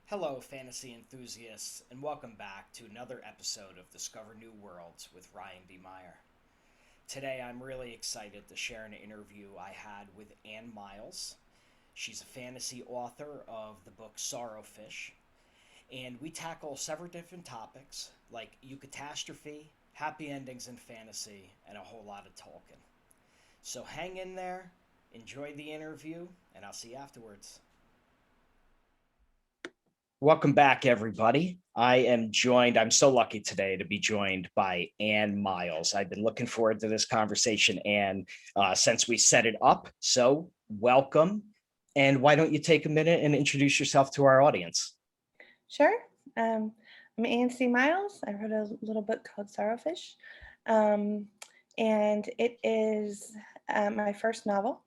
Hello, fantasy enthusiasts, and welcome back to another episode of Discover New Worlds with Ryan B. Meier. Today, I'm really excited to share an interview I had with Anne Miles. She's a fantasy author of the book Sorrowfish, and we tackle several different topics like Eucatastrophe, happy endings in fantasy, and a whole lot of Tolkien. So hang in there, enjoy the interview, and I'll see you afterwards. Welcome back, everybody. I'm so lucky today to be joined by Anne Miles. I've been looking forward to this conversation, Anne, since we set it up. So, welcome. And why don't you take a minute and introduce yourself to our audience? Sure. I'm Anne C. Miles. I wrote a little book called Sorrowfish, um, and it is my first novel.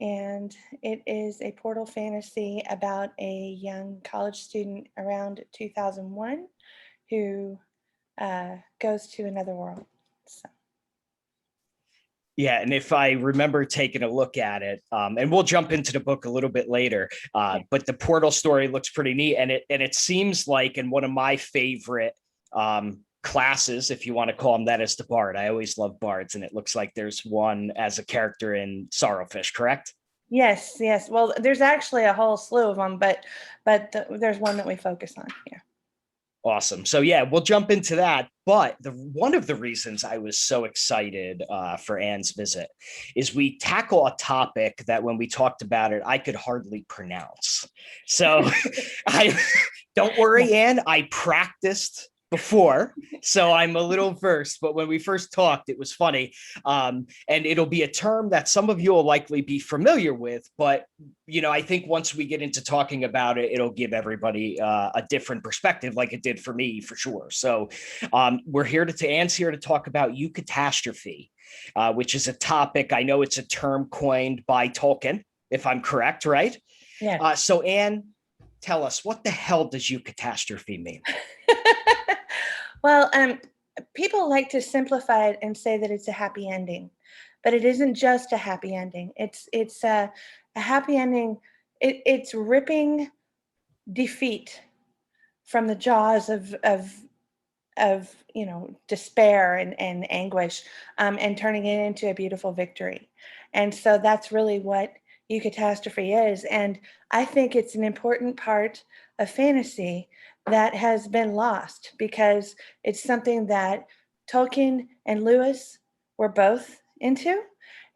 And it is a portal fantasy about a young college student around 2001 who goes to another world. So. Yeah, and if I remember taking a look at it, and we'll jump into the book a little bit later, Yeah. but the portal story looks pretty neat, and it seems like in one of my favorite classes, if you want to call them that, as the bard. I always love bards, and it looks like there's one as a character in Sorrowfish, correct? Yes, yes. Well, there's actually a whole slew of them, but there's one that we focus on. Yeah. Awesome. So yeah, we'll jump into that. But one of the reasons I was so excited for Anne's visit is we tackle a topic that when we talked about it, I could hardly pronounce. So I don't worry, Anne. I practiced before, so I'm a little versed. But when we first talked, it was funny, and it'll be a term that some of you will likely be familiar with. But I think once we get into talking about it, it'll give everybody a different perspective, like it did for me, for sure. So Anne's here to talk about eucatastrophe, which is a topic. I know it's a term coined by Tolkien, if I'm correct, right? Yeah. So Anne, tell us, what the hell does eucatastrophe mean? Well, people like to simplify it and say that it's a happy ending, but it isn't just a happy ending. It's a happy ending. It's ripping defeat from the jaws of despair and anguish, and turning it into a beautiful victory. And so that's really what eucatastrophe is. And I think it's an important part of fantasy that has been lost because it's something that Tolkien and Lewis were both into.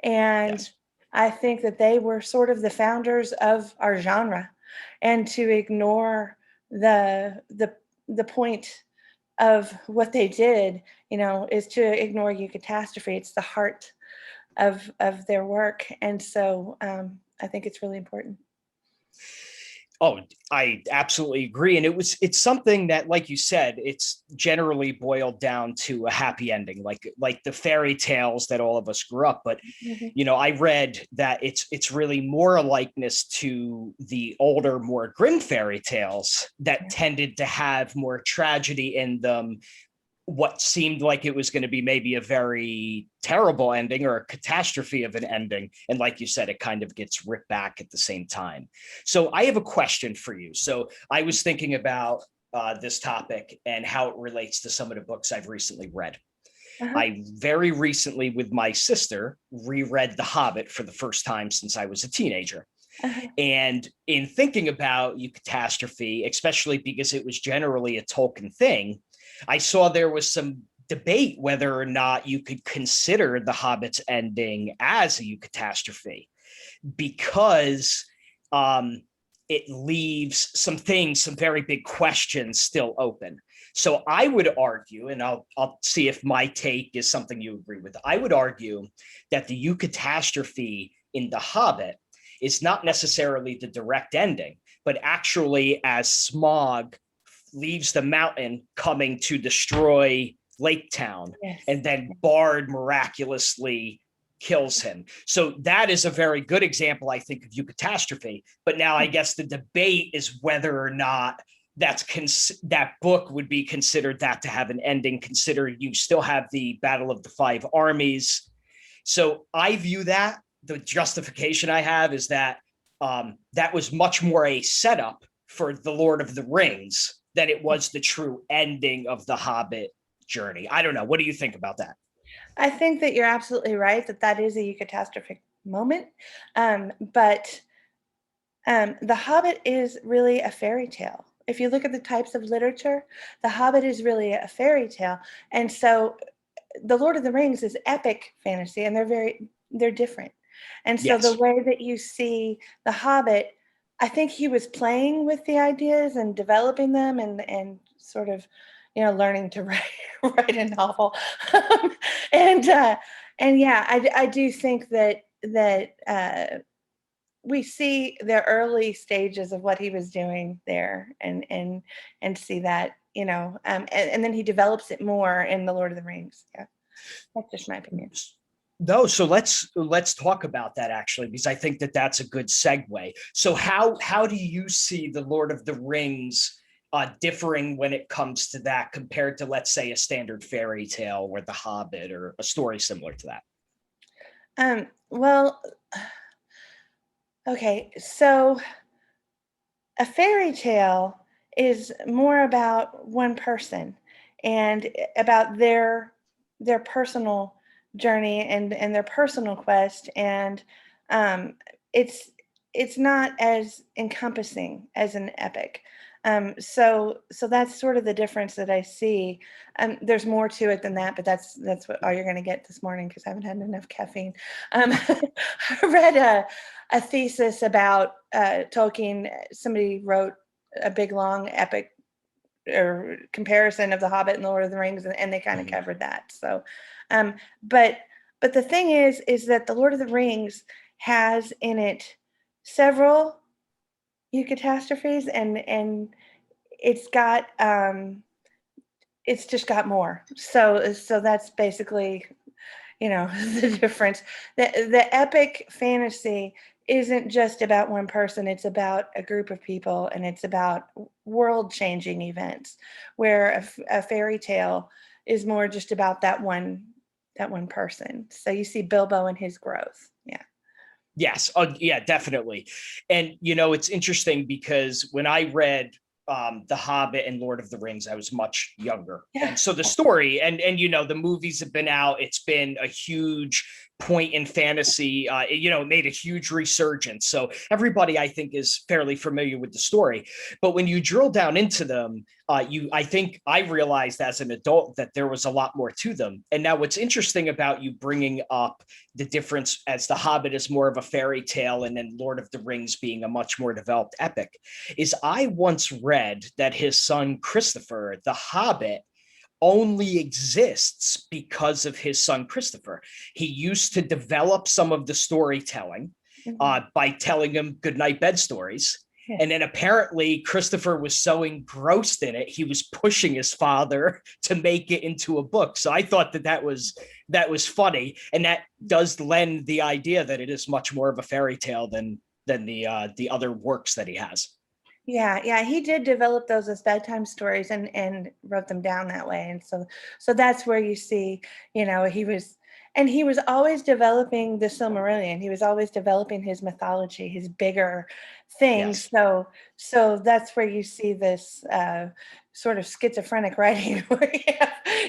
And Yes. I think that they were sort of the founders of our genre. And to ignore the point of what they did, is to ignore eucatastrophe. It's the heart of their work, and so I think it's really important. Oh, I absolutely agree. And it's something that, like you said, it's generally boiled down to a happy ending, like the fairy tales that all of us grew up. But Mhm. I read that it's really more a likeness to the older, more grim fairy tales that Yeah. tended to have more tragedy in them, what seemed like it was going to be maybe a very terrible ending or a catastrophe of an ending. And like you said, it kind of gets ripped back at the same time. So I have a question for you. So I was thinking about this topic and how it relates to some of the books I've recently read. Uh-huh. I very recently, with my sister, reread The Hobbit for the first time since I was a teenager. Uh-huh. And in thinking about Eucatastrophe, especially because it was generally a Tolkien thing, I saw there was some debate whether or not you could consider The Hobbit's ending as a Eucatastrophe because um, it leaves some very big questions still open. So I would argue, and I'll see if my take is something you agree with. I would argue that the Eucatastrophe in The Hobbit is not necessarily the direct ending, but actually as Smog leaves the mountain coming to destroy Lake Town, Yes. and then Bard miraculously kills him. So that is a very good example, I think, of eucatastrophe. But now I guess the debate is whether or not that book would be considered that to have an ending, considering you still have the Battle of the Five Armies. So I view that the justification I have is that that was much more a setup for the Lord of the Rings than it was the true ending of the Hobbit journey. I don't know. What do you think about that? I think that you're absolutely right that that is a eucatastrophic moment. But The Hobbit is really a fairy tale. If you look at the types of literature, The Hobbit is really a fairy tale. And so The Lord of the Rings is epic fantasy, and they're different. And so the Yes. way that you see The Hobbit, I think he was playing with the ideas and developing them and sort of, learning to write write a novel. and and yeah, I do think that we see the early stages of what he was doing there, and see that, and then he develops it more in The Lord of the Rings. Yeah, that's just my opinion. No, so let's talk about that actually, because I think that that's a good segue. So how do you see the Lord of the Rings differing when it comes to that compared to, let's say, a standard fairy tale or The Hobbit or a story similar to that? Well, okay, so a fairy tale is more about one person and about their personal journey and their personal quest, and um, it's it's not as encompassing as an epic. So that's sort of the difference that I see. There's more to it than that, but that's what all you're going to get this morning because I haven't had enough caffeine. I read a thesis about Tolkien. Somebody wrote a big long epic or comparison of The Hobbit and The Lord of the Rings, and they kind of covered that. So, um, but but the thing is that The Lord of the Rings has in it several eucatastrophes, and it's got it's just got more. So that's basically, the difference. The epic fantasy isn't just about one person, it's about a group of people, and it's about world changing events, where a fairy tale is more just about that one person. So you see Bilbo and his growth. Yeah. Yes. Yeah, definitely. And, it's interesting because when I read The Hobbit and Lord of the Rings, I was much younger. Yeah. And so the story and the movies have been out. It's been a huge point in fantasy. It made a huge resurgence. So everybody, I think, is fairly familiar with the story. But when you drill down into them, I think I realized as an adult that there was a lot more to them. And now what's interesting about you bringing up the difference as The Hobbit is more of a fairy tale and then Lord of the Rings being a much more developed epic is I once read that his son Christopher, the Hobbit, only exists because of his son Christopher. He used to develop some of the storytelling by telling him goodnight bed stories. Yeah. And then apparently Christopher was so engrossed in it, he was pushing his father to make it into a book. So I thought that was funny, and that does lend the idea that it is much more of a fairy tale than the other works that he has. Yeah, he did develop those as bedtime stories and wrote them down that way. And so that's where you see, he was always developing the Silmarillion. He was always developing his mythology, his bigger things. Yes. So that's where you see this sort of schizophrenic writing where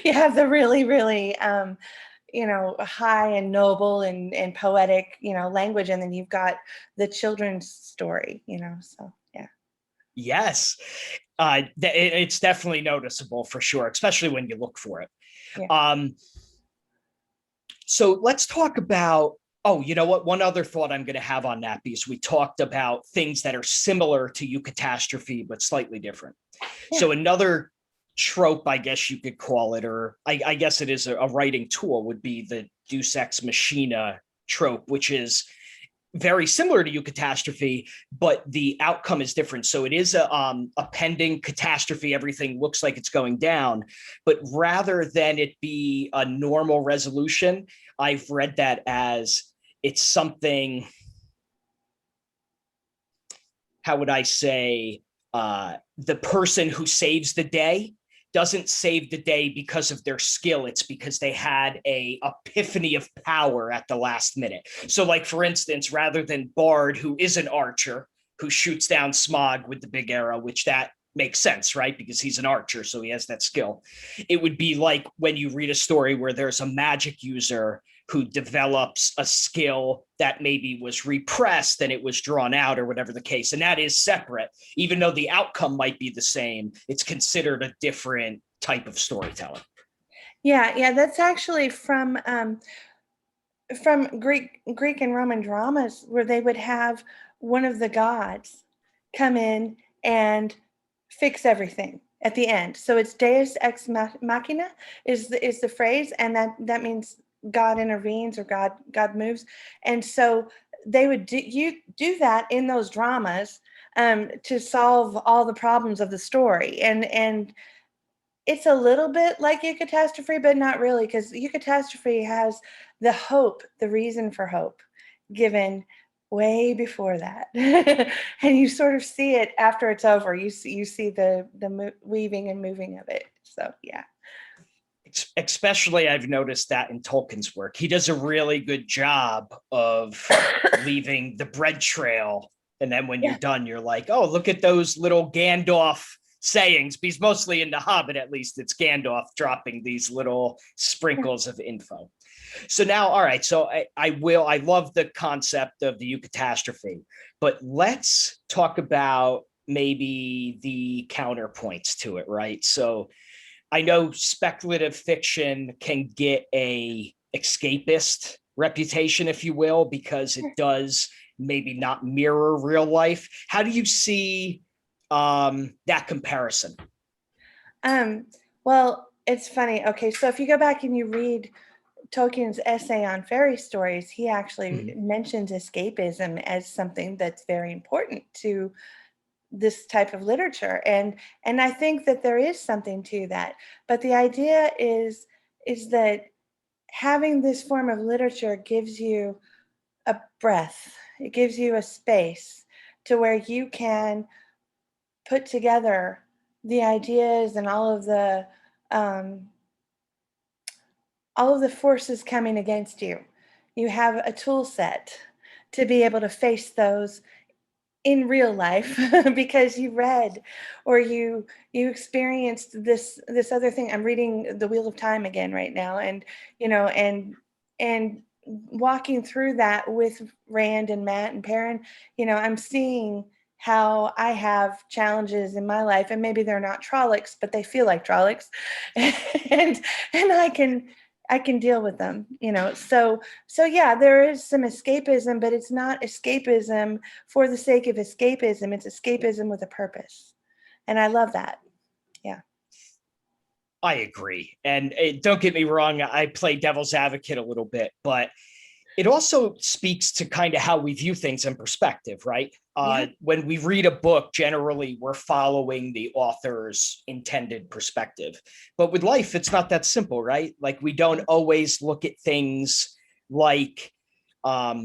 you have the really, really high and noble and poetic, language, and then you've got the children's story, so yeah. Yes. It's definitely noticeable for sure, especially when you look for it. Yeah. So let's talk about, oh, you know what? One other thought I'm going to have on that, because we talked about things that are similar to Eucatastrophe, but slightly different. Yeah. So another trope, I guess you could call it, or I guess it is a writing tool, would be the Deus Ex Machina trope, which is very similar to Eucatastrophe, but the outcome is different. So it is a pending catastrophe. Everything looks like it's going down, but rather than it be a normal resolution, I've read that as it's something, how would I say, the person who saves the day doesn't save the day because of their skill. It's because they had a epiphany of power at the last minute. So like, for instance, rather than Bard, who is an archer, who shoots down Smog with the big arrow, which that makes sense, right? Because he's an archer, so he has that skill. It would be like when you read a story where there's a magic user who develops a skill that maybe was repressed and it was drawn out or whatever the case. And that is separate. Even though the outcome might be the same, it's considered a different type of storytelling. Yeah, that's actually from Greek and Roman dramas, where they would have one of the gods come in and fix everything at the end. So it's Deus ex machina is the phrase, and that means God intervenes or God moves. And so they would do that in those dramas to solve all the problems of the story. And it's a little bit like Eucatastrophe, but not really, because Eucatastrophe has the hope, the reason for hope, given way before that, and you sort of see it after it's over. You see the weaving and moving of it. So yeah. Especially, I've noticed that in Tolkien's work, he does a really good job of leaving the bread trail, and then when you're done, you're like, oh, look at those little Gandalf sayings, because mostly in the Hobbit, at least, it's Gandalf dropping these little sprinkles of info. So now, all right, so I love the concept of the Eucatastrophe, but let's talk about maybe the counterpoints to it, right? So I know speculative fiction can get a escapist reputation, if you will, because it does maybe not mirror real life. How do you see that comparison? Well, it's funny. Okay, so if you go back and you read Tolkien's essay on fairy stories, he actually mentions escapism as something that's very important to this type of literature, and I think that there is something to that. But the idea is that having this form of literature gives you a breath. It gives you a space to where you can put together the ideas and um, all of the forces coming against you. You have a tool set to be able to face those in real life because you read or you experienced this other thing. I'm reading The Wheel of Time again right now, and and walking through that with Rand and Matt and Perrin, I'm seeing how I have challenges in my life, and maybe they're not Trollocs, but they feel like Trollocs, and I can deal with them, so yeah, there is some escapism, but it's not escapism for the sake of escapism. It's escapism with a purpose, and I love that. Yeah. I agree. And don't get me wrong, I play devil's advocate a little bit, but it also speaks to kind of how we view things in perspective, right? Yeah. When we read a book, generally we're following the author's intended perspective. But with life, it's not that simple, right? Like we don't always look at things like a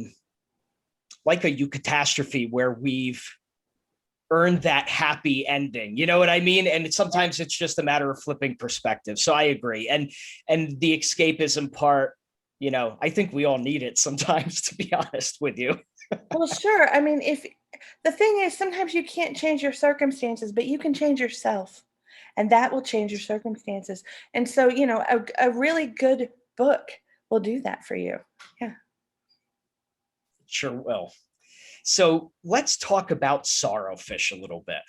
Eucatastrophe where we've earned that happy ending. You know what I mean? And sometimes it's just a matter of flipping perspective. So I agree. And the escapism part, I think we all need it sometimes, to be honest with you. Well, sure. I mean, if the thing is, sometimes you can't change your circumstances, but you can change yourself, and that will change your circumstances. And so, a really good book will do that for you. Yeah. Sure will. So let's talk about Sorrowfish a little bit,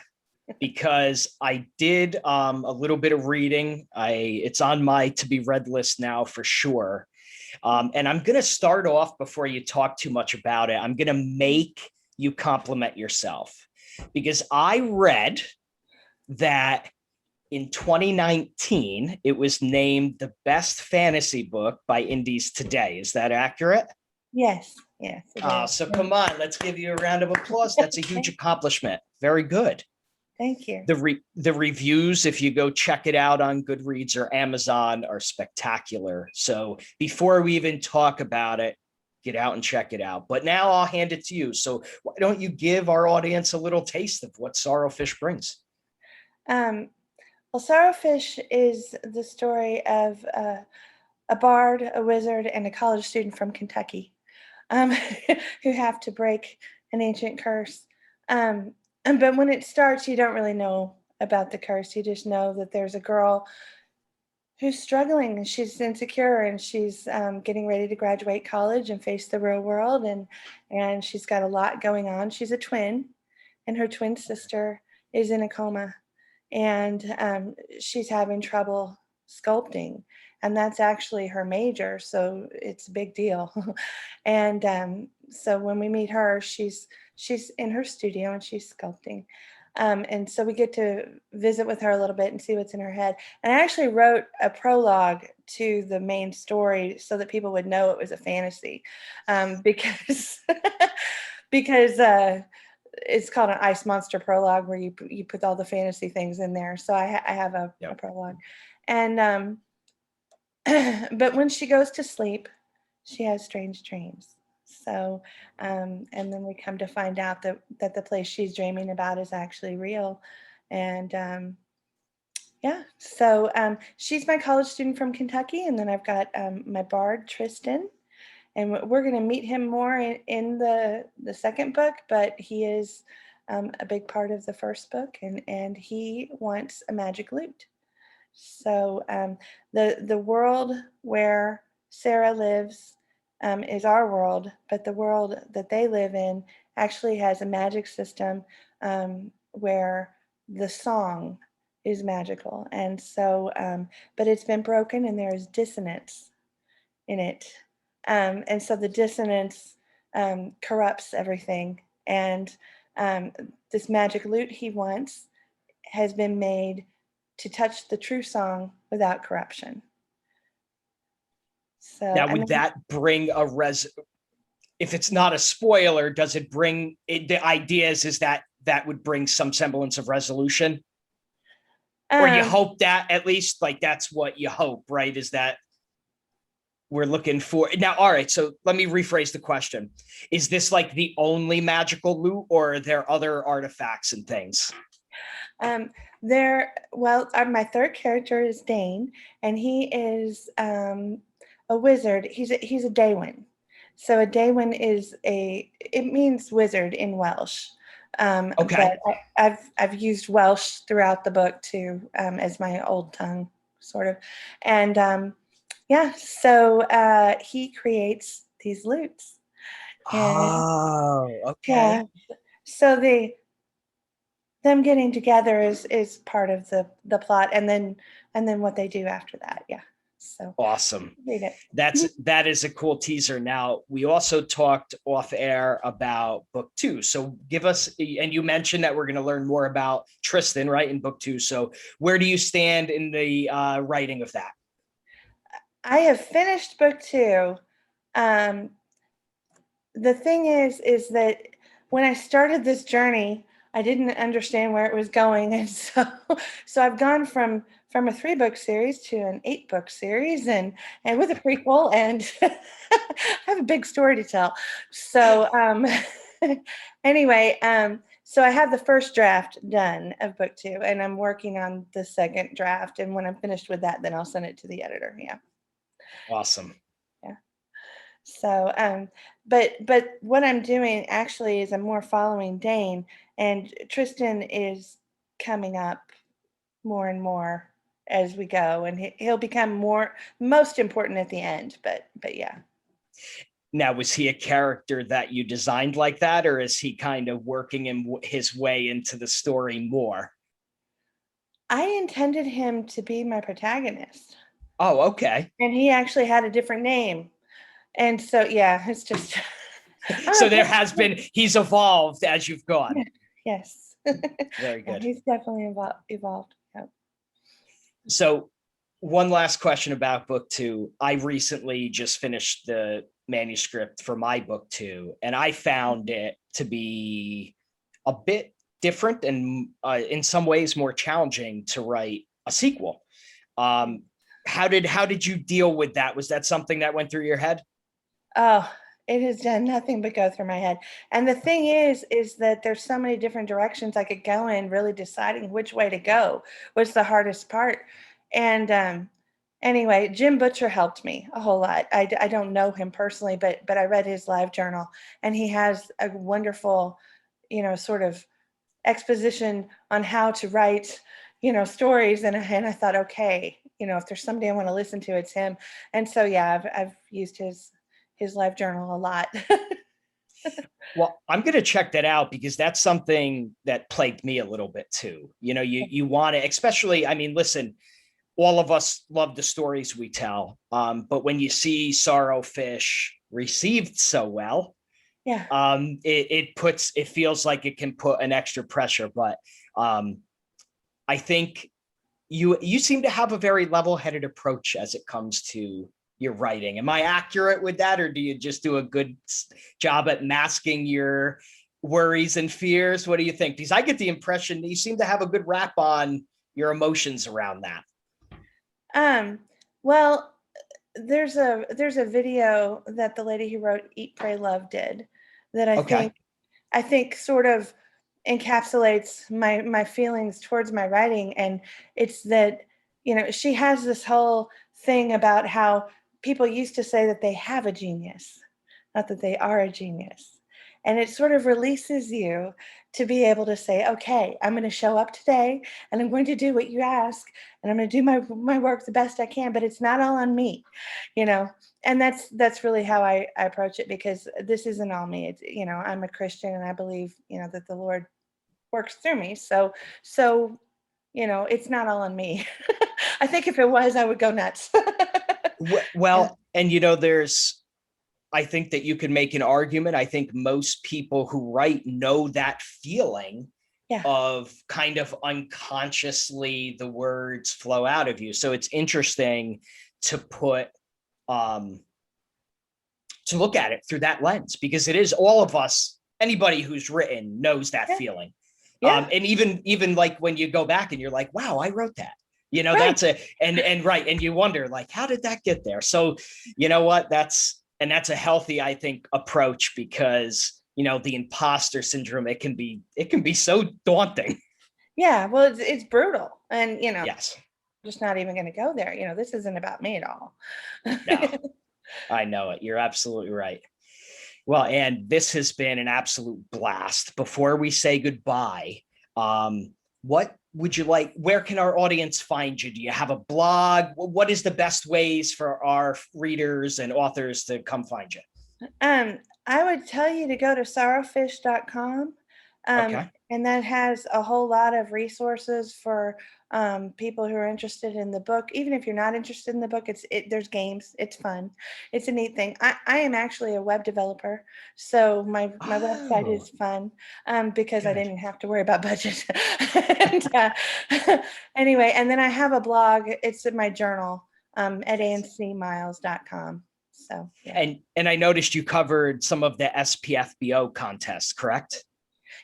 because I did a little bit of reading. It's on my to be read list now for sure. And I'm going to start off before you talk too much about it. I'm going to make you compliment yourself, because I read that in 2019, it was named the best fantasy book by Indies Today. Is that accurate? Yes. So come on, let's give you a round of applause. That's a huge accomplishment. Very good. Thank you. The reviews, if you go check it out on Goodreads or Amazon, are spectacular. So before we even talk about it, get out and check it out. But now I'll hand it to you. So why don't you give our audience a little taste of what Sorrowfish brings? Well, Sorrowfish is the story of a bard, a wizard, and a college student from Kentucky, um, who have to break an ancient curse But when it starts, you don't really know about the curse. You just know that there's a girl who's struggling and she's insecure and she's getting ready to graduate college and face the real world, and she's got a lot going on. She's a twin, and her twin sister is in a coma, and she's having trouble sculpting, and that's actually her major, so it's a big deal. And so when we meet her, she's in her studio and she's sculpting. And so we get to visit with her a little bit and see what's in her head. And I actually wrote a prologue to the main story so that people would know it was a fantasy, because because it's called an ice monster prologue, where you put all the fantasy things in there. So I have a prologue, and but when she goes to sleep, she has strange dreams. So, and then we come to find out that the place she's dreaming about is actually real. And yeah, so she's my college student from Kentucky. And then I've got my bard, Tristan. And we're going to meet him more in the second book, but he is a big part of the first book. And he wants a magic lute. So the world where Sarah lives is our world, but the world that they live in actually has a magic system where the song is magical. And so, but it's been broken and there is dissonance in it. And so the dissonance corrupts everything. And this magic lute he wants has been made to touch the true song without corruption. So now, would that bring if it's not a spoiler, does it bring the ideas is that would bring some semblance of resolution? Or you hope that, at least, like, that's what you hope, right? Is that we're looking for now. All right, so let me rephrase the question. Is this like the only magical lute, or are there other artifacts and things? My third character is Dane, and he is a wizard. He's a Daewin. So a Daewin it means wizard in Welsh. Okay. But I've used Welsh throughout the book too, as my old tongue, sort of. And yeah, so he creates these lutes. Oh, okay. Yeah. So them getting together is part of the plot, and then what they do after that. Yeah. So awesome. read it. That is a cool teaser. Now, we also talked off air about book 2. So give us, and you mentioned that we're going to learn more about Tristan, right, in book 2. So where do you stand in the writing of that? I have finished book 2. The thing is that when I started this journey, I didn't understand where it was going, and so I've gone from a 3-book series to an 8-book series, and with a prequel, and I have a big story to tell. So anyway, so I have the first draft done of book 2, and I'm working on the second draft, and when I'm finished with that, then I'll send it to the editor. Yeah. Awesome. Yeah. So, but what I'm doing actually is I'm more following Dane, and Tristan is coming up more and more as we go, and he'll become most important at the end. But yeah. Now, was he a character that you designed like that, or is he kind of working his way into the story more? I intended him to be my protagonist. Oh, okay. And he actually had a different name. And so, yeah, it's just. So he's evolved as you've gone. Yes. Very good. He's definitely evolved. Yep. So one last question about book 2. I recently just finished the manuscript for my book 2, and I found it to be a bit different and in some ways more challenging to write a sequel. How did you deal with that? Was that something that went through your head? Oh, it has done nothing but go through my head. And the thing is that there's so many different directions I could go in, really deciding which way to go was the hardest part. And anyway, Jim Butcher helped me a whole lot. I don't know him personally, but I read his live journal, and he has a wonderful sort of exposition on how to write, stories. And I thought, okay, if there's somebody I want to listen to, it's him. And so, yeah, I've used his life journal a lot. Well, I'm going to check that out because that's something that plagued me a little bit too. You want to, especially, I mean, listen, all of us love the stories we tell. But when you see Sorrowfish received so well, Yeah. it feels like it can put an extra pressure. But I think you seem to have a very level-headed approach as it comes to your writing. Am I accurate with that, or do you just do a good job at masking your worries and fears? What do you think? Because I get the impression that you seem to have a good wrap on your emotions around that. Well, there's a video that the lady who wrote Eat, Pray, Love did that Okay. I think sort of encapsulates my feelings towards my writing. And it's that, she has this whole thing about how people used to say that they have a genius, not that they are a genius. And it sort of releases you to be able to say, okay, I'm going to show up today and I'm going to do what you ask and I'm going to do my work the best I can, but it's not all on me, you know? And that's really how I approach it, because this isn't all me. It's, I'm a Christian and I believe, that the Lord works through me. So, it's not all on me. I think if it was, I would go nuts. Yeah. Well, and I think that you can make an argument. I think most people who write know that feeling Yeah. of kind of unconsciously the words flow out of you. So it's interesting to to look at it through that lens, because it is all of us. Anybody who's written knows that Yeah. feeling. Yeah. And even like when you go back and you're like, wow, I wrote that. Right. That's and right. And you wonder, like, how did that get there? So, you know what? That's a healthy, I think, approach, because the imposter syndrome, it can be so daunting. Yeah. Well, it's brutal. And, Yes. just not even going to go there. This isn't about me at all. No, I know it. You're absolutely right. Well, and this has been an absolute blast. Before we say goodbye, what would you like? Where can our audience find you? Do you have a blog? What is the best ways for our readers and authors to come find you? I would tell you to go to sorrowfish.com. Okay. And that has a whole lot of resources for people who are interested in the book. Even if you're not interested in the book, there's games. It's fun. It's a neat thing. I am actually a web developer, so my website Oh, is fun because I good. didn't have to worry about budget. and, anyway, and then I have a blog. It's in my journal at ancmiles.com. So yeah. And I noticed you covered some of the SPFBO contests, correct?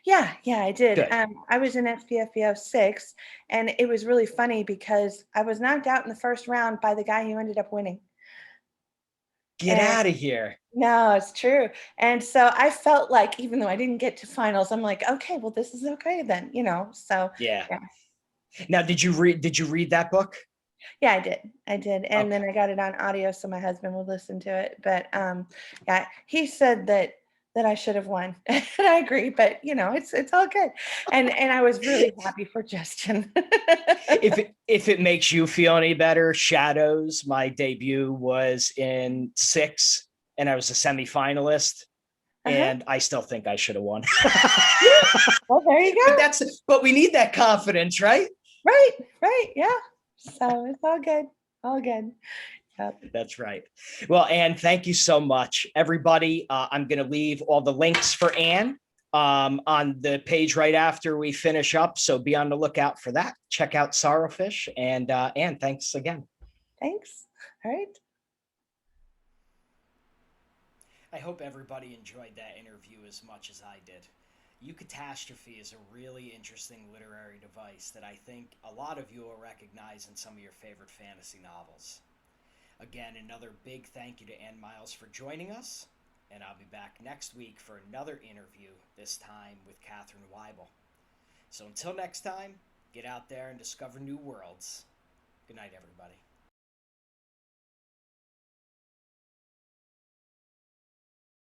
Yeah, I did. Good. I was in SPFBO 6, and it was really funny because I was knocked out in the first round by the guy who ended up winning. Get And out of here. no, it's true. And so I felt like, even though I didn't get to finals, I'm like, okay, well, this is okay then, So Yeah. yeah, Now, did you read that book? yeah, I did, and then Okay. I got it on audio so my husband would listen to it. But yeah, he said that I should have won, and I agree. But it's all good, and I was really happy for Justin. If it makes you feel any better, Shadows, my debut was in 6, and I was a semifinalist, Uh-huh. and I still think I should have won. Well, there you but go. that's but we need that confidence, right? Right, right, yeah. So it's all good, all good. Yep. That's right. Well, Anne, thank you so much, everybody. I'm going to leave all the links for Anne on the page right after we finish up. So be on the lookout for that. Check out Sorrowfish. And Anne, thanks again. Thanks. All right. I hope everybody enjoyed that interview as much as I did. Eucatastrophe is a really interesting literary device that I think a lot of you will recognize in some of your favorite fantasy novels. Again, another big thank you to Ann Miles for joining us, and I'll be back next week for another interview, this time with Catherine Weibel. So until next time, get out there and discover new worlds. Good night, everybody.